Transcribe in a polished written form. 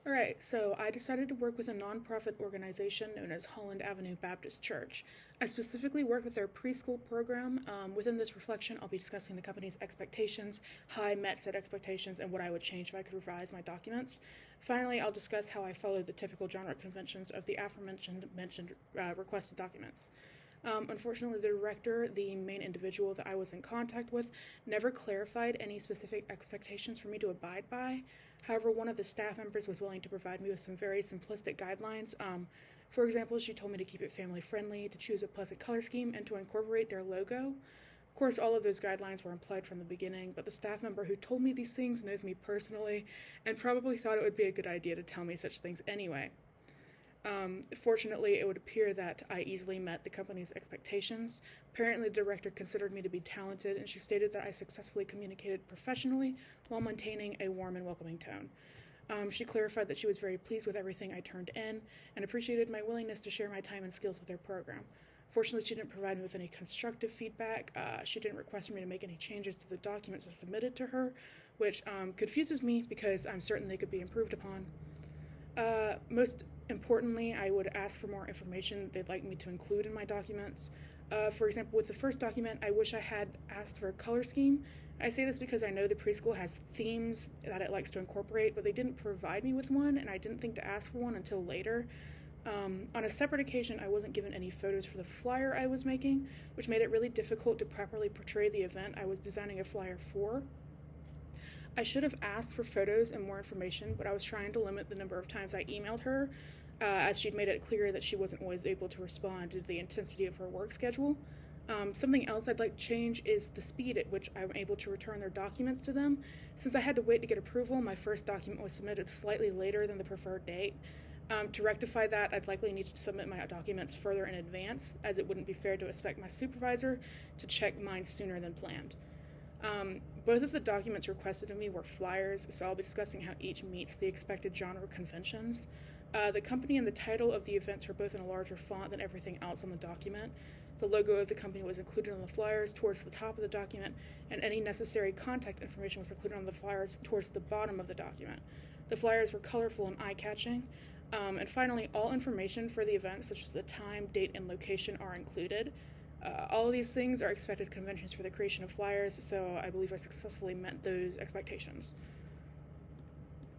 All right, so I decided to work with a nonprofit organization known as Holland Avenue Baptist Church. I specifically worked with their preschool program. Within this reflection, I'll be discussing the company's expectations, how I met said expectations, and what I would change if I could revise my documents. Finally, I'll discuss how I followed the typical genre conventions of the aforementioned requested documents. Unfortunately, the director, the main individual that I was in contact with, never clarified any specific expectations for me to abide by. However, one of the staff members was willing to provide me with some very simplistic guidelines. For example, she told me to keep it family friendly, to choose a pleasant color scheme, and to incorporate their logo. Of course, all of those guidelines were implied from the beginning, but the staff member who told me these things knows me personally and probably thought it would be a good idea to tell me such things anyway. Fortunately, it would appear that I easily met the company's expectations. Apparently, the director considered me to be talented, and she stated that I successfully communicated professionally while maintaining a warm and welcoming tone. She clarified that she was very pleased with everything I turned in and appreciated my willingness to share my time and skills with their program. Fortunately, she didn't provide me with any constructive feedback. She didn't request for me to make any changes to the documents submitted to her, which confuses me because I'm certain they could be improved upon. Most importantly, I would ask for more information they'd like me to include in my documents. For example, with the first document, I wish I had asked for a color scheme. I say this because I know the preschool has themes that it likes to incorporate, but they didn't provide me with one, and I didn't think to ask for one until later. On a separate occasion, I wasn't given any photos for the flyer I was making, which made it really difficult to properly portray the event I was designing a flyer for. I should have asked for photos and more information, but I was trying to limit the number of times I emailed her, as she'd made it clear that she wasn't always able to respond due to the intensity of her work schedule. Something else I'd like to change is the speed at which I'm able to return their documents to them. Since I had to wait to get approval, my first document was submitted slightly later than the preferred date. To rectify that, I'd likely need to submit my documents further in advance, as it wouldn't be fair to expect my supervisor to check mine sooner than planned. Both of the documents requested of me were flyers, so I'll be discussing how each meets the expected genre conventions. The company and the title of the events were both in a larger font than everything else on the document. The logo of the company was included on the flyers towards the top of the document, and any necessary contact information was included on the flyers towards the bottom of the document. The flyers were colorful and eye-catching. And finally, all information for the event, such as the time, date, and location, are included. All of these things are expected conventions for the creation of flyers, so I believe I successfully met those expectations.